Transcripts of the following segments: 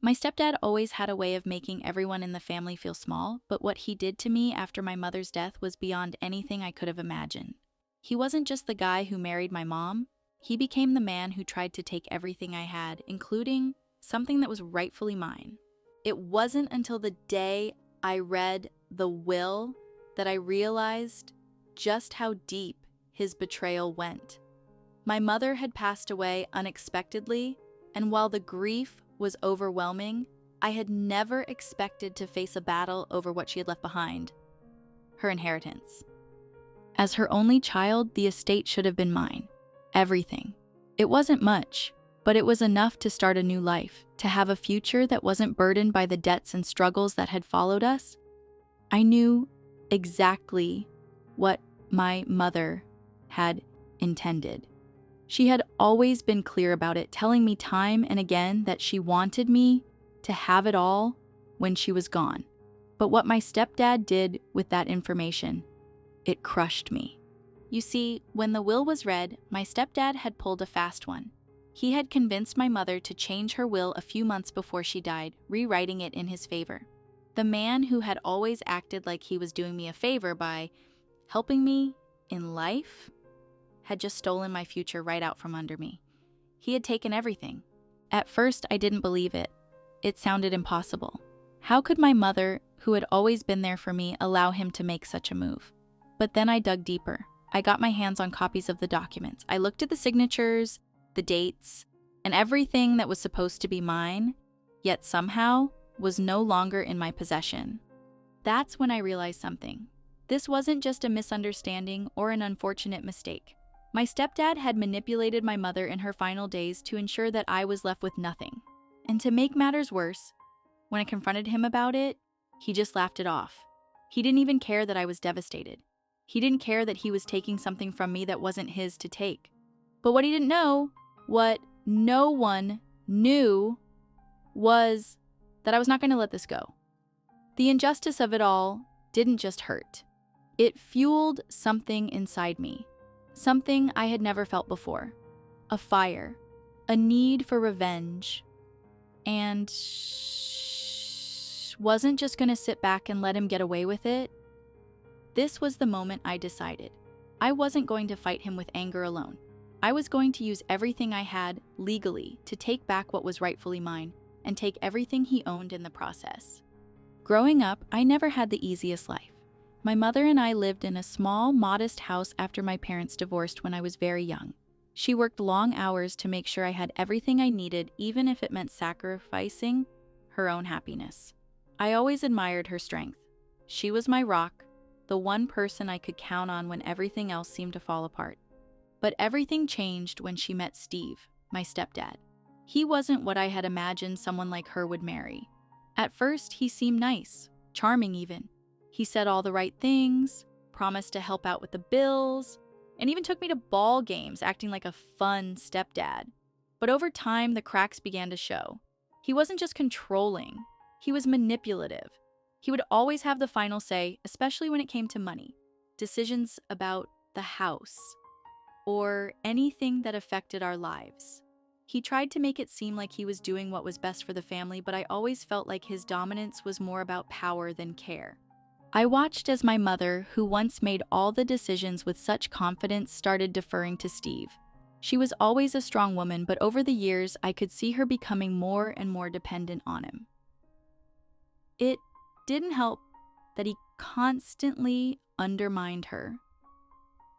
My stepdad always had a way of making everyone in the family feel small, but what he did to me after my mother's death was beyond anything I could have imagined. He wasn't just the guy who married my mom, he became the man who tried to take everything I had, including something that was rightfully mine. It wasn't until the day I read the will that I realized just how deep his betrayal went. My mother had passed away unexpectedly, and while the grief was overwhelming, I had never expected to face a battle over what she had left behind, her inheritance. As her only child, the estate should have been mine. Everything. It wasn't much, but it was enough to start a new life, to have a future that wasn't burdened by the debts and struggles that had followed us. I knew exactly what my mother had intended. She had always been clear about it, telling me time and again that she wanted me to have it all when she was gone. But what my stepdad did with that information, it crushed me. You see, when the will was read, my stepdad had pulled a fast one. He had convinced my mother to change her will a few months before she died, rewriting it in his favor. The man who had always acted like he was doing me a favor by helping me in life had just stolen my future right out from under me. He had taken everything. At first, I didn't believe it. It sounded impossible. How could my mother, who had always been there for me, allow him to make such a move? But then I dug deeper. I got my hands on copies of the documents. I looked at the signatures, the dates, and everything that was supposed to be mine, yet somehow was no longer in my possession. That's when I realized something. This wasn't just a misunderstanding or an unfortunate mistake. My stepdad had manipulated my mother in her final days to ensure that I was left with nothing. And to make matters worse, when I confronted him about it, he just laughed it off. He didn't even care that I was devastated. He didn't care that he was taking something from me that wasn't his to take. But what he didn't know, what no one knew, was that I was not going to let this go. The injustice of it all didn't just hurt. It fueled something inside me. Something I had never felt before. A fire. A need for revenge. And wasn't just going to sit back and let him get away with it. This was the moment I decided. I wasn't going to fight him with anger alone. I was going to use everything I had legally to take back what was rightfully mine and take everything he owned in the process. Growing up, I never had the easiest life. My mother and I lived in a small, modest house after my parents divorced when I was very young. She worked long hours to make sure I had everything I needed, even if it meant sacrificing her own happiness. I always admired her strength. She was my rock, the one person I could count on when everything else seemed to fall apart. But everything changed when she met Steve, my stepdad. He wasn't what I had imagined someone like her would marry. At first, he seemed nice, charming even. He said all the right things, promised to help out with the bills, and even took me to ball games, acting like a fun stepdad. But over time, the cracks began to show. He wasn't just controlling, he was manipulative. He would always have the final say, especially when it came to money, decisions about the house, or anything that affected our lives. He tried to make it seem like he was doing what was best for the family, but I always felt like his dominance was more about power than care. I watched as my mother, who once made all the decisions with such confidence, started deferring to Steve. She was always a strong woman, but over the years, I could see her becoming more and more dependent on him. It didn't help that he constantly undermined her,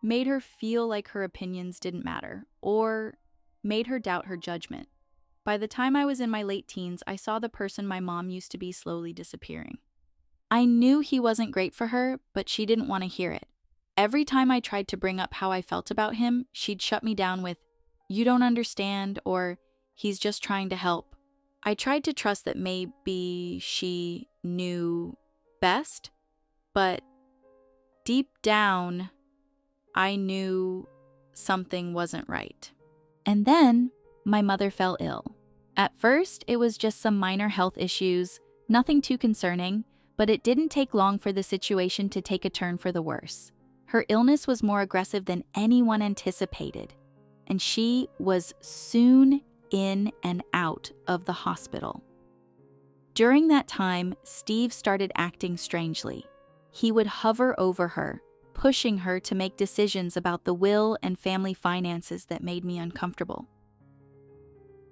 made her feel like her opinions didn't matter, or made her doubt her judgment. By the time I was in my late teens, I saw the person my mom used to be slowly disappearing. I knew he wasn't great for her, but she didn't want to hear it. Every time I tried to bring up how I felt about him, she'd shut me down with, "You don't understand," or "He's just trying to help." I tried to trust that maybe she knew best, but deep down, I knew something wasn't right. And then my mother fell ill. At first, it was just some minor health issues, nothing too concerning, but it didn't take long for the situation to take a turn for the worse. Her illness was more aggressive than anyone anticipated, and she was soon in and out of the hospital. During that time, Steve started acting strangely. He would hover over her, pushing her to make decisions about the will and family finances that made me uncomfortable.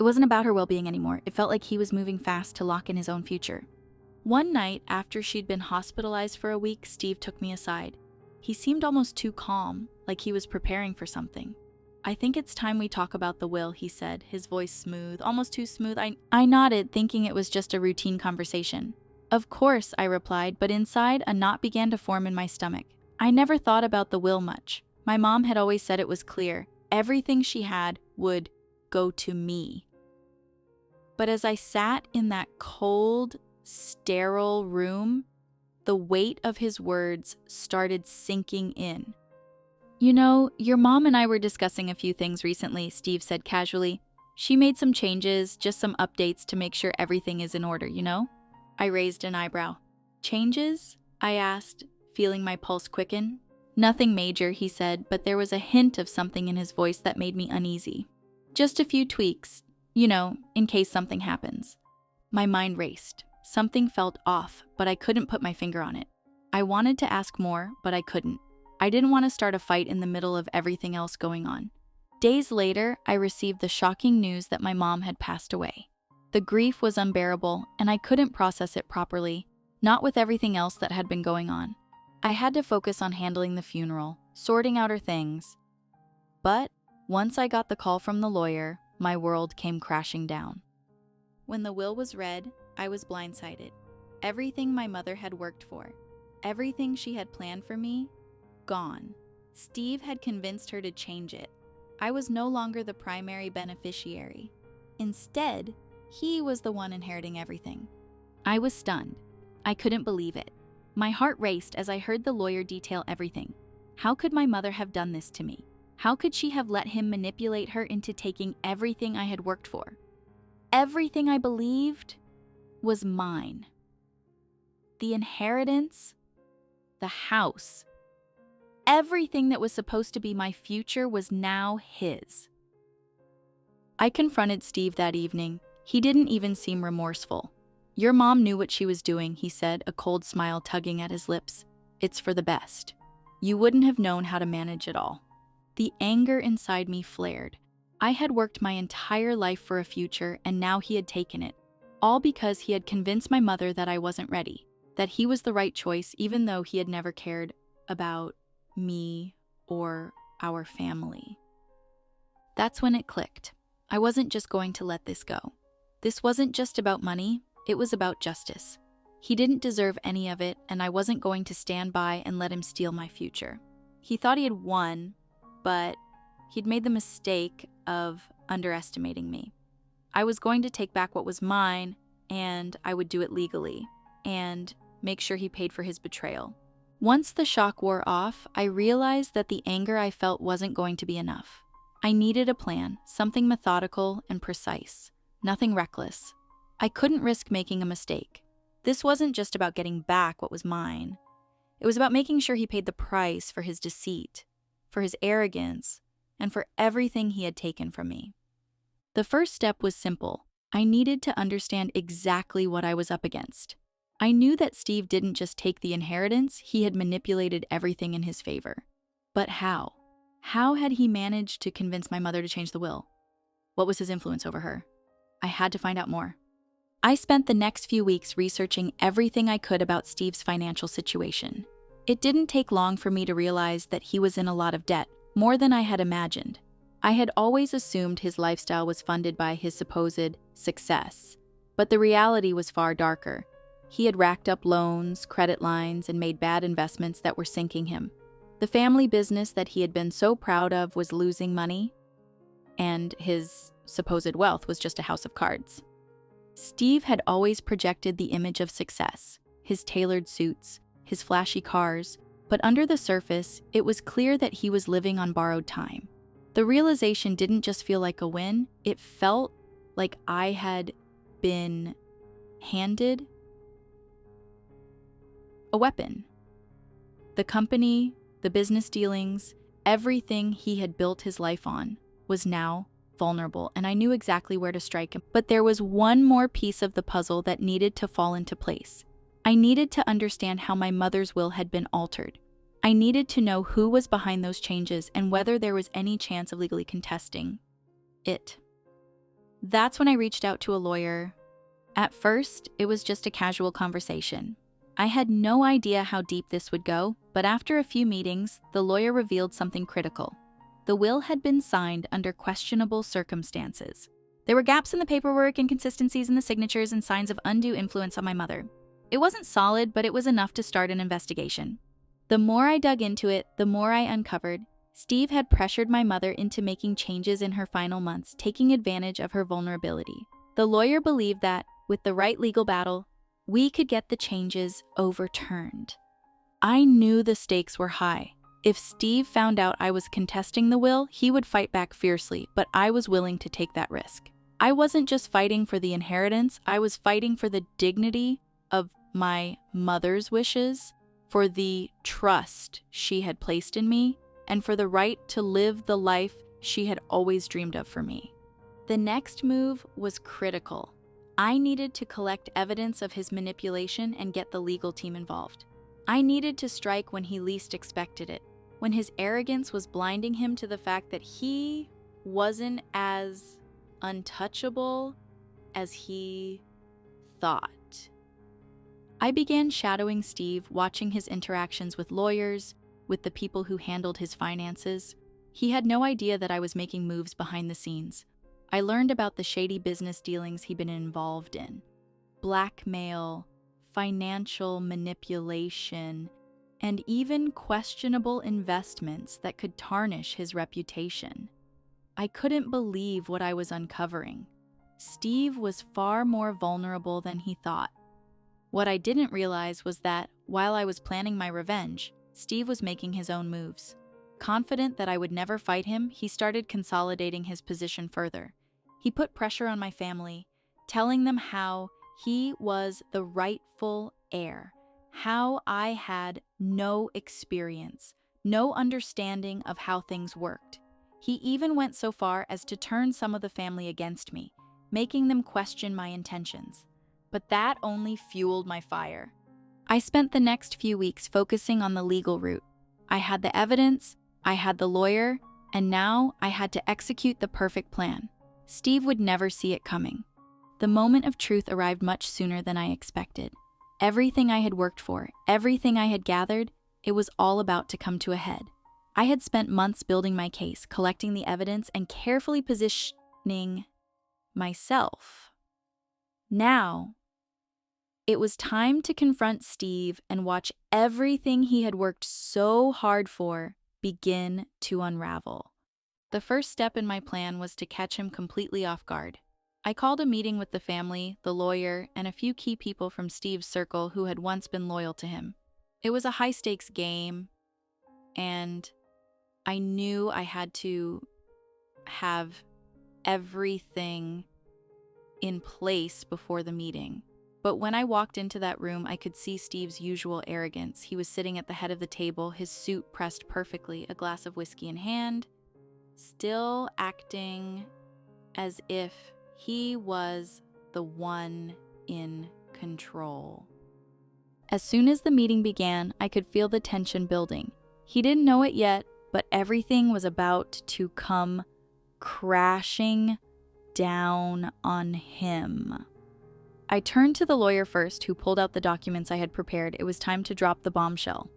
It wasn't about her well-being anymore. It felt like he was moving fast to lock in his own future. One night, after she'd been hospitalized for a week, Steve took me aside. He seemed almost too calm, like he was preparing for something. "I think it's time we talk about the will," he said, his voice smooth, almost too smooth. I nodded, thinking it was just a routine conversation. "Of course," I replied, but inside, a knot began to form in my stomach. I never thought about the will much. My mom had always said it was clear. Everything she had would go to me. But as I sat in that cold, sterile room, the weight of his words started sinking in. "You know, your mom and I were discussing a few things recently," Steve said casually. "She made some changes, just some updates to make sure everything is in order, you know?" I raised an eyebrow. "Changes?" I asked, feeling my pulse quicken. "Nothing major," he said, but there was a hint of something in his voice that made me uneasy. "Just a few tweaks, you know, in case something happens." My mind raced. Something felt off, but I couldn't put my finger on it. I wanted to ask more, but I couldn't. I didn't want to start a fight in the middle of everything else going on. Days later, I received the shocking news that my mom had passed away. The grief was unbearable, and I couldn't process it properly, not with everything else that had been going on. I had to focus on handling the funeral, sorting out her things. But once I got the call from the lawyer, my world came crashing down. When the will was read, I was blindsided. Everything my mother had worked for, everything she had planned for me, gone. Steve had convinced her to change it. I was no longer the primary beneficiary. Instead, he was the one inheriting everything. I was stunned. I couldn't believe it. My heart raced as I heard the lawyer detail everything. How could my mother have done this to me? How could she have let him manipulate her into taking everything I had worked for? Everything I believed was mine. The inheritance, the house, everything that was supposed to be my future was now his. I confronted Steve that evening. He didn't even seem remorseful. "Your mom knew what she was doing," he said, a cold smile tugging at his lips. "It's for the best. You wouldn't have known how to manage it all." The anger inside me flared. I had worked my entire life for a future, and now he had taken it. All because he had convinced my mother that I wasn't ready, that he was the right choice, even though he had never cared about me or our family. That's when it clicked. I wasn't just going to let this go. This wasn't just about money, it was about justice. He didn't deserve any of it, and I wasn't going to stand by and let him steal my future. He thought he had won, but he'd made the mistake of underestimating me. I was going to take back what was mine, and I would do it legally, and make sure he paid for his betrayal. Once the shock wore off, I realized that the anger I felt wasn't going to be enough. I needed a plan, something methodical and precise, nothing reckless. I couldn't risk making a mistake. This wasn't just about getting back what was mine. It was about making sure he paid the price for his deceit, for his arrogance, and for everything he had taken from me. The first step was simple. I needed to understand exactly what I was up against. I knew that Steve didn't just take the inheritance, he had manipulated everything in his favor. But how? How had he managed to convince my mother to change the will? What was his influence over her? I had to find out more. I spent the next few weeks researching everything I could about Steve's financial situation. It didn't take long for me to realize that he was in a lot of debt, more than I had imagined. I had always assumed his lifestyle was funded by his supposed success, but the reality was far darker. He had racked up loans, credit lines, and made bad investments that were sinking him. The family business that he had been so proud of was losing money, and his supposed wealth was just a house of cards. Steve had always projected the image of success, his tailored suits, his flashy cars, but under the surface, it was clear that he was living on borrowed time. The realization didn't just feel like a win, it felt like I had been handed a weapon. The company, the business dealings, everything he had built his life on was now vulnerable, and I knew exactly where to strike him. But there was one more piece of the puzzle that needed to fall into place. I needed to understand how my mother's will had been altered. I needed to know who was behind those changes and whether there was any chance of legally contesting it. That's when I reached out to a lawyer. At first, it was just a casual conversation. I had no idea how deep this would go, but after a few meetings, the lawyer revealed something critical. The will had been signed under questionable circumstances. There were gaps in the paperwork, inconsistencies in the signatures, and signs of undue influence on my mother. It wasn't solid, but it was enough to start an investigation. The more I dug into it, the more I uncovered. Steve had pressured my mother into making changes in her final months, taking advantage of her vulnerability. The lawyer believed that, with the right legal battle, we could get the changes overturned. I knew the stakes were high. If Steve found out I was contesting the will, he would fight back fiercely, but I was willing to take that risk. I wasn't just fighting for the inheritance, I was fighting for the dignity of my mother's wishes, for the trust she had placed in me, and for the right to live the life she had always dreamed of for me. The next move was critical. I needed to collect evidence of his manipulation and get the legal team involved. I needed to strike when he least expected it, when his arrogance was blinding him to the fact that he wasn't as untouchable as he thought. I began shadowing Steve, watching his interactions with lawyers, with the people who handled his finances. He had no idea that I was making moves behind the scenes. I learned about the shady business dealings he'd been involved in, blackmail, financial manipulation, and even questionable investments that could tarnish his reputation. I couldn't believe what I was uncovering. Steve was far more vulnerable than he thought. What I didn't realize was that, while I was planning my revenge, Steve was making his own moves. Confident that I would never fight him, he started consolidating his position further. He put pressure on my family, telling them how he was the rightful heir, how I had no experience, no understanding of how things worked. He even went so far as to turn some of the family against me, making them question my intentions. But that only fueled my fire. I spent the next few weeks focusing on the legal route. I had the evidence, I had the lawyer, and now I had to execute the perfect plan. Steve would never see it coming. The moment of truth arrived much sooner than I expected. Everything I had worked for, everything I had gathered, it was all about to come to a head. I had spent months building my case, collecting the evidence, and carefully positioning myself. Now, it was time to confront Steve and watch everything he had worked so hard for begin to unravel. The first step in my plan was to catch him completely off guard. I called a meeting with the family, the lawyer, and a few key people from Steve's circle who had once been loyal to him. It was a high-stakes game, and I knew I had to have everything in place before the meeting. But when I walked into that room, I could see Steve's usual arrogance. He was sitting at the head of the table, his suit pressed perfectly, a glass of whiskey in hand, still acting as if he was the one in control. As soon as the meeting began, I could feel the tension building. He didn't know it yet, but everything was about to come crashing down on him. I turned to the lawyer first, who pulled out the documents I had prepared. It was time to drop the bombshell.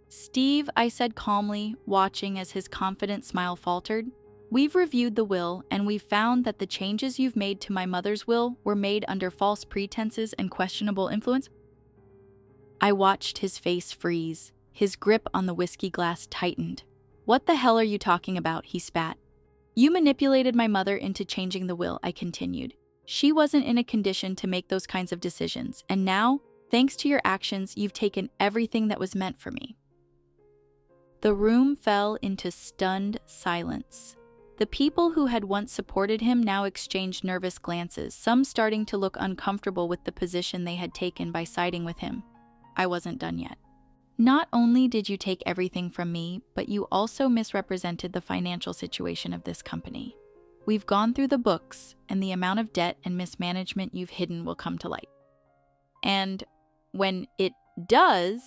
"Steve," I said calmly, watching as his confident smile faltered, "we've reviewed the will, and we've found that the changes you've made to my mother's will were made under false pretenses and questionable influence." I watched his face freeze. His grip on the whiskey glass tightened. "What the hell are you talking about?" he spat. "You manipulated my mother into changing the will," I continued. "She wasn't in a condition to make those kinds of decisions, and now, thanks to your actions, you've taken everything that was meant for me." The room fell into stunned silence. The people who had once supported him now exchanged nervous glances, some starting to look uncomfortable with the position they had taken by siding with him. I wasn't done yet. "Not only did you take everything from me, but you also misrepresented the financial situation of this company. We've gone through the books, and the amount of debt and mismanagement you've hidden will come to light. And when it does,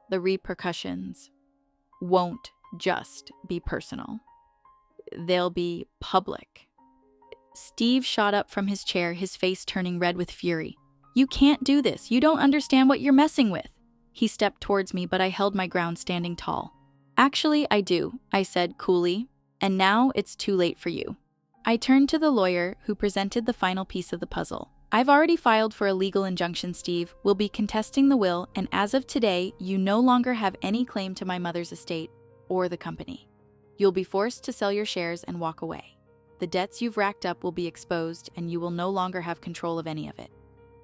the repercussions won't just be personal. They'll be public. Steve shot up from his chair, his face turning red with fury. You can't do this. You don't understand what you're messing with. He stepped towards me, but I held my ground, standing tall. Actually, I do, I said coolly, and now it's too late for you. I turned to the lawyer, who presented the final piece of the puzzle. I've already filed for a legal injunction, Steve. We'll be contesting the will, and as of today, you no longer have any claim to my mother's estate or the company. You'll be forced to sell your shares and walk away. The debts you've racked up will be exposed, and you will no longer have control of any of it.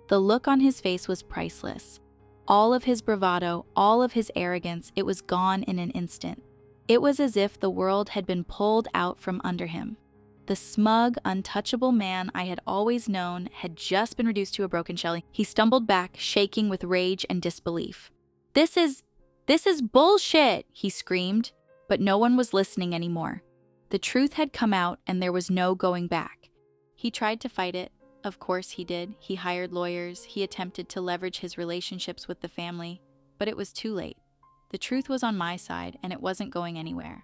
The look on his face was priceless. All of his bravado, all of his arrogance, it was gone in an instant. It was as if the world had been pulled out from under him. The smug, untouchable man I had always known had just been reduced to a broken shell. He stumbled back, shaking with rage and disbelief. This is bullshit, he screamed, but no one was listening anymore. The truth had come out, and there was no going back. He tried to fight it. Of course he did. He hired lawyers. He attempted to leverage his relationships with the family. But it was too late. The truth was on my side, and it wasn't going anywhere.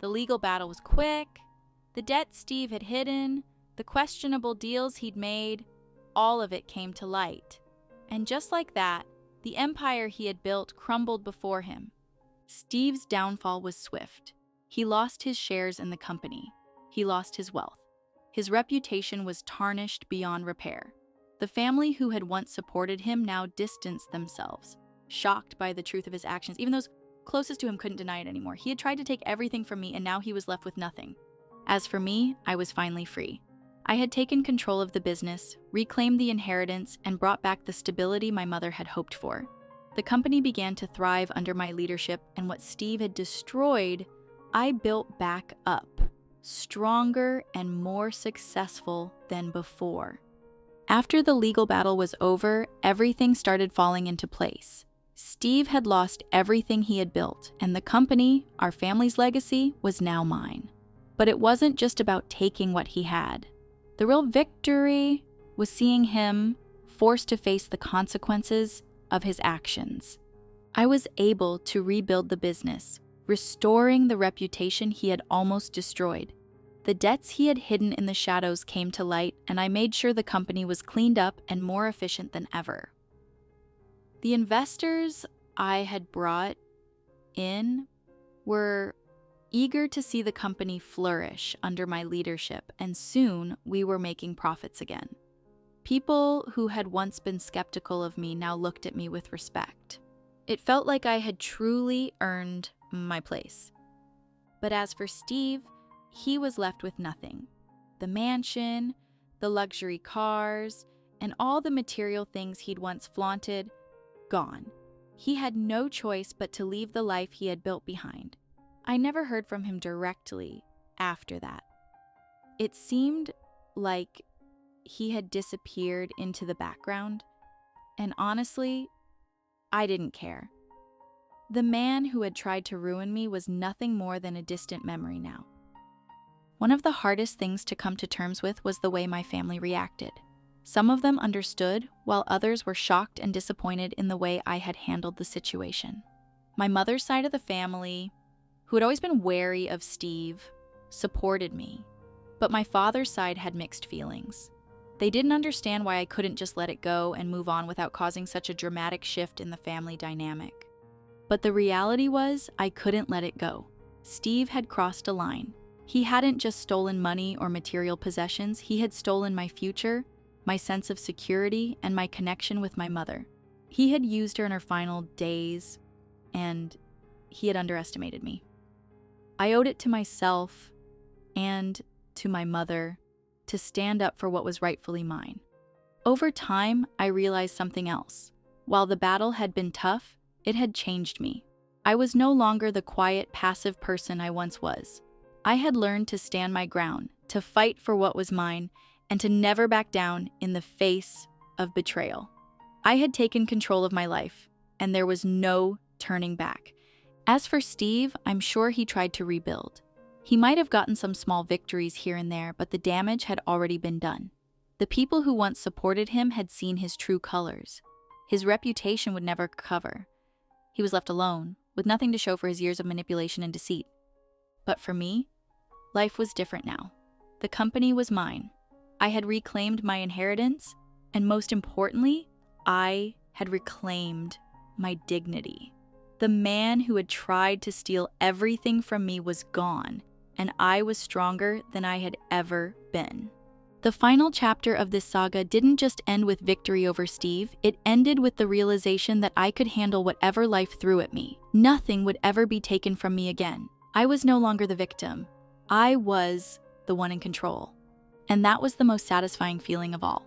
The legal battle was quick. The debt Steve had hidden, the questionable deals he'd made, all of it came to light. And just like that, the empire he had built crumbled before him. Steve's downfall was swift. He lost his shares in the company. He lost his wealth. His reputation was tarnished beyond repair. The family who had once supported him now distanced themselves, shocked by the truth of his actions. Even those closest to him couldn't deny it anymore. He had tried to take everything from me, and now he was left with nothing. As for me, I was finally free. I had taken control of the business, reclaimed the inheritance, and brought back the stability my mother had hoped for. The company began to thrive under my leadership, and what Steve had destroyed, I built back up, stronger and more successful than before. After the legal battle was over, everything started falling into place. Steve had lost everything he had built, and the company, our family's legacy, was now mine. But it wasn't just about taking what he had. The real victory was seeing him forced to face the consequences of his actions. I was able to rebuild the business, restoring the reputation he had almost destroyed. The debts he had hidden in the shadows came to light, and I made sure the company was cleaned up and more efficient than ever. The investors I had brought in were eager to see the company flourish under my leadership, and soon we were making profits again. People who had once been skeptical of me now looked at me with respect. It felt like I had truly earned my place. But as for Steve, he was left with nothing. The mansion, the luxury cars, and all the material things he'd once flaunted, gone. He had no choice but to leave the life he had built behind. I never heard from him directly after that. It seemed like he had disappeared into the background, and honestly, I didn't care. The man who had tried to ruin me was nothing more than a distant memory now. One of the hardest things to come to terms with was the way my family reacted. Some of them understood, while others were shocked and disappointed in the way I had handled the situation. My mother's side of the family, who had always been wary of Steve, supported me, but my father's side had mixed feelings. They didn't understand why I couldn't just let it go and move on without causing such a dramatic shift in the family dynamic. But the reality was, I couldn't let it go. Steve had crossed a line. He hadn't just stolen money or material possessions, he had stolen my future, my sense of security, and my connection with my mother. He had used her in her final days, and he had underestimated me. I owed it to myself and to my mother to stand up for what was rightfully mine. Over time, I realized something else. While the battle had been tough, it had changed me. I was no longer the quiet, passive person I once was. I had learned to stand my ground, to fight for what was mine, and to never back down in the face of betrayal. I had taken control of my life, and there was no turning back. As for Steve, I'm sure he tried to rebuild. He might have gotten some small victories here and there, but the damage had already been done. The people who once supported him had seen his true colors. His reputation would never recover. He was left alone, with nothing to show for his years of manipulation and deceit. But for me, life was different now. The company was mine. I had reclaimed my inheritance, and most importantly, I had reclaimed my dignity. The man who had tried to steal everything from me was gone, and I was stronger than I had ever been. The final chapter of this saga didn't just end with victory over Steve, it ended with the realization that I could handle whatever life threw at me. Nothing would ever be taken from me again. I was no longer the victim. I was the one in control. And that was the most satisfying feeling of all.